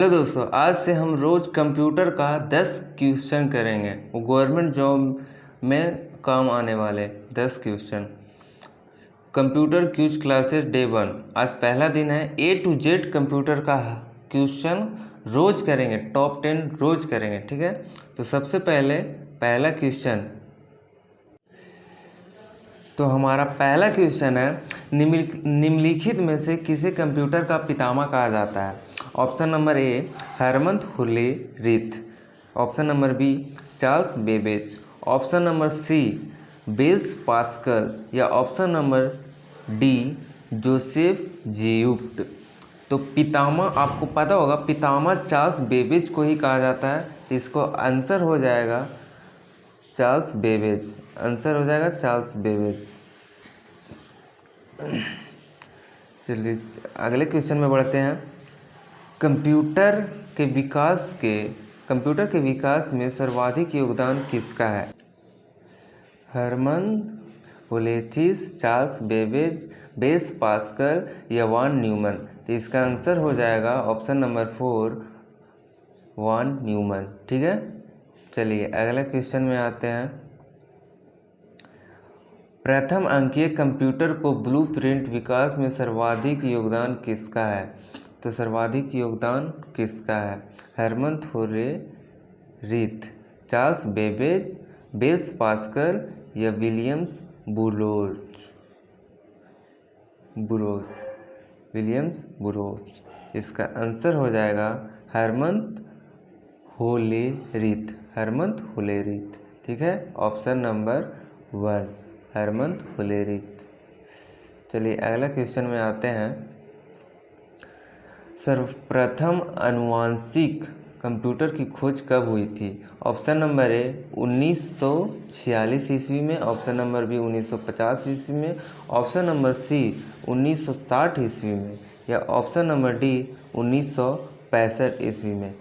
Hello दोस्तों, आज से हम रोज़ कंप्यूटर का 10 क्वेश्चन करेंगे। वो गवर्नमेंट जॉब में काम आने वाले 10 question. Computer quiz classes day 1। आज पहला दिन है। A to Z कंप्यूटर का क्वेश्चन रोज़ करेंगे, टॉप 10 रोज़ करेंगे, ठीक है। तो सबसे पहले पहला क्वेश्चन, तो हमारा पहला क्वेश्चन है, निम्नलिखित में से किसे कंप्यूटर का पितामह कहा जाता है? Option number A Herman Hollerith, option number B Charles Babbage, option number C Blaise Pascal, या ऑप्शन नंबर डी जोसेफ जियुप्ट। तो पितामह आपको पता होगा, पितामह चार्ल्स बेबेज को ही कहा जाता है। इसको आंसर हो जाएगा चार्ल्स बेबेज, आंसर हो जाएगा चार्ल्स बेबेज। चलिए अगले क्वेश्चन में बढ़ते हैं। कंप्यूटर के विकास में सर्वाधिक योगदान किसका है? Herman Hollerith, Charles Babbage, Blaise Pascal, या वॉन न्यूमन। तो इसका आंसर हो जाएगा ऑप्शन नंबर 4 वॉन न्यूमन, ठीक है। चलिए अगले क्वेश्चन में आते हैं। प्रथम अंकीय कंप्यूटर को ब्लूप्रिंट विकास में सर्वाधिक योगदान किसका है? तो सर्वाधिक योगदान किसका है? Herman Hollerith, Charles Babbage, Blaise Pascal, या विलियम्स बुरोज। इसका आंसर हो जाएगा हरमन हुले रिथ, ठीक है। Option number 1 Herman Hollerith. चलिए अगला क्वेश्चन में आते हैं। सर्वप्रथम आनुवांशिक कंप्यूटर की खोज कब हुई थी? ऑप्शन नंबर ए 1946 ईस्वी में, ऑप्शन नंबर बी 1950 ईस्वी में, ऑप्शन नंबर सी 1960 ईस्वी में, या ऑप्शन नंबर डी 1965 ईस्वी में।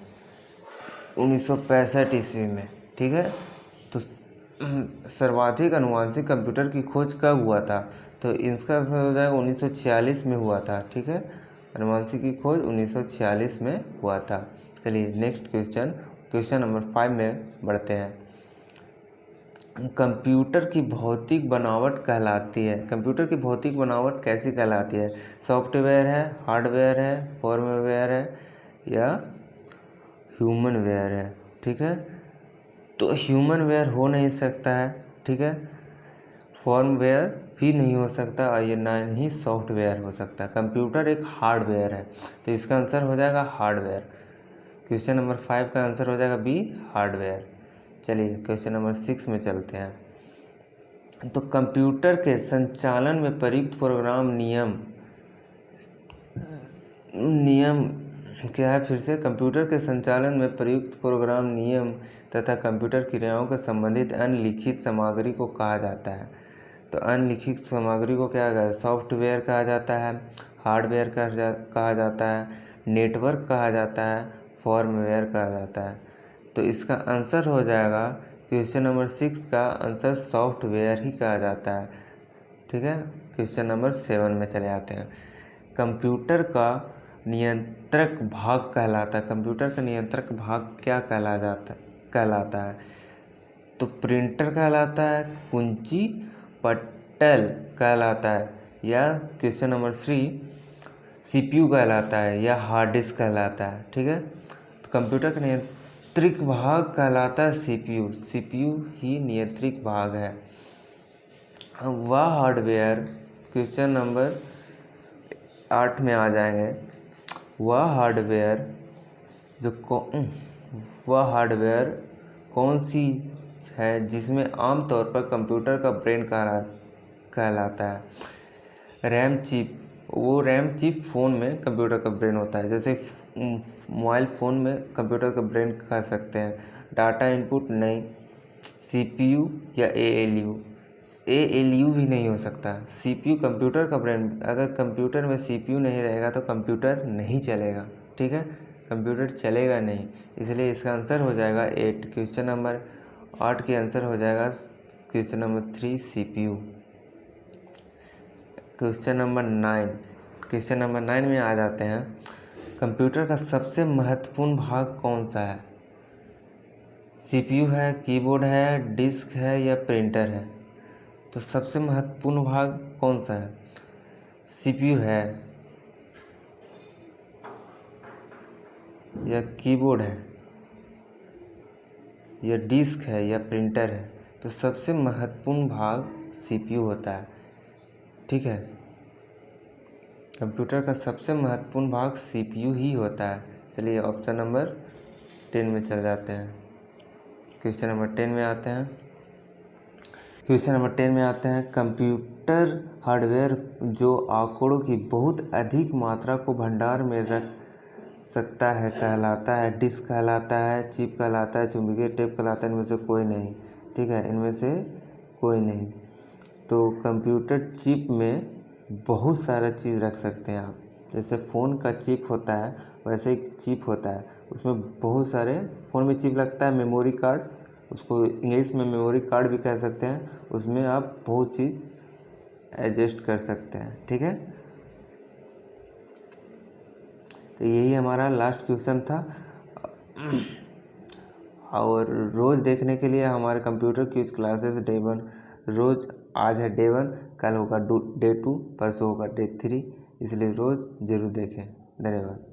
1965 ईस्वी में, ठीक है। तो सर्वाधिक आनुवांशिक कंप्यूटर की खोज कब हुआ था? तो इसका हो जाएगा 1946 में हुआ था, ठीक है। आनुवांशिक की खोज 1946 में हुआ था। चलिए नेक्स्ट क्वेश्चन नंबर 5 में बढ़ते हैं। कंप्यूटर की भौतिक बनावट कहलाती है, कंप्यूटर की भौतिक बनावट कैसी कहलाती है? सॉफ्टवेयर है, हार्डवेयर है, फर्मवेयर है, या ह्यूमनवेयर है, ठीक है। तो ह्यूमनवेयर हो नहीं सकता है, ठीक है। फर्मवेयर भी नहीं हो सकता, और ये ना ही सॉफ्टवेयर हो सकता है। कंप्यूटर एक हार्डवेयर है, तो इसका आंसर हो जाएगा हार्डवेयर। क्वेश्चन नंबर 5 का आंसर हो जाएगा बी हार्डवेयर। चलिए क्वेश्चन नंबर 6 में चलते हैं। तो कंप्यूटर के संचालन में प्रयुक्त प्रोग्राम नियम क्या है? फिर से, कंप्यूटर के संचालन में प्रयुक्त प्रोग्राम नियम तथा कंप्यूटर क्रियाओं के संबंधित अन्य लिखित सामग्री को कहा जाता है। तो अन्य लिखित सामग्री को क्या कहा? सॉफ्टवेयर कहा जाता है, हार्डवेयर कहा जाता है, नेटवर्क कहा जाता है, फर्मवेयर कहा जाता है। तो इसका आंसर हो जाएगा क्वेश्चन नंबर 6 का आंसर सॉफ्टवेयर ही कहा जाता है, ठीक है। क्वेश्चन नंबर 7 में चले आते हैं। कंप्यूटर का नियंत्रक भाग कहलाता है, कंप्यूटर का नियंत्रक भाग क्या कहलाता है? तो प्रिंटर कहलाता है, कुंजी पटल कहलाता है, या क्वेश्चन नंबर 3 CPU कहलाता है, या हार्ड डिस्क कहलाता है, ठीक है। तो कंप्यूटर का नियंत्रित भाग कहलाता है CPU ही नियंत्रित भाग है। वह हार्डवेयर, क्वेश्चन नंबर 8 में आ जाएंगे। वह हार्डवेयर कौन सी है जिसमें आमतौर पर कंप्यूटर का ब्रेन कहलाता है? RAM chip. वो रैम चिप फ़ोन में कंप्यूटर का ब्रेन होता है, जैसे मोबाइल फ़ोन में कंप्यूटर का ब्रेन कह सकते हैं। डाटा इनपुट नहीं, CPU या ALU भी नहीं हो सकता। CPU कंप्यूटर का ब्रेन। अगर कंप्यूटर में CPU नहीं रहेगा तो कंप्यूटर नहीं चलेगा, ठीक है, कंप्यूटर चलेगा नहीं। इसलिए इसका आंसर हो जाएगा 8। क्वेश्चन नंबर 8 के आंसर हो जाएगा question number 3 CPU। Question number 9 में आ जाते हैं। कंप्यूटर का सबसे महत्वपूर्ण भाग कौन सा है? सीपीयू है, कीबोर्ड है, डिस्क है या प्रिंटर है? तो सबसे महत्वपूर्ण भाग कौन सा है? सीपीयू है या कीबोर्ड है या डिस्क है या प्रिंटर है? तो सबसे महत्वपूर्ण भाग सीपीयू होता है। ठीक है, कंप्यूटर का सबसे महत्वपूर्ण भाग सीपीयू ही होता है। चलिए ऑप्शन नंबर 10 में चल जाते हैं। क्वेश्चन नंबर 10 में आते हैं। कंप्यूटर हार्डवेयर जो आंकड़ों की बहुत अधिक मात्रा को भंडार में रख सकता है कहलाता है डिस्क कहलाता है, चिप कहलाता है, चुंबकीय टेप कहलाता है, इनमें से कोई नहीं। ठीक है, इनमें से कोई नहीं। तो कंप्यूटर चिप में बहुत सारा चीज़ रख सकते हैं आप। जैसे फ़ोन का चिप होता है वैसे एक चिप होता है, उसमें बहुत सारे फ़ोन में चिप लगता है, मेमोरी कार्ड, उसको इंग्लिश में मेमोरी कार्ड भी कह सकते हैं। उसमें आप बहुत चीज़ एडजस्ट कर सकते हैं। ठीक है, तो यही हमारा लास्ट क्वेश्चन था। और रोज़ देखने के लिए हमारे कंप्यूटर क्विज क्लासेस डे 1 रोज़, आज है डे 1, कल होगा डे 2, परसों होगा डे 3, इसलिए रोज़ ज़रूर देखें। धन्यवाद।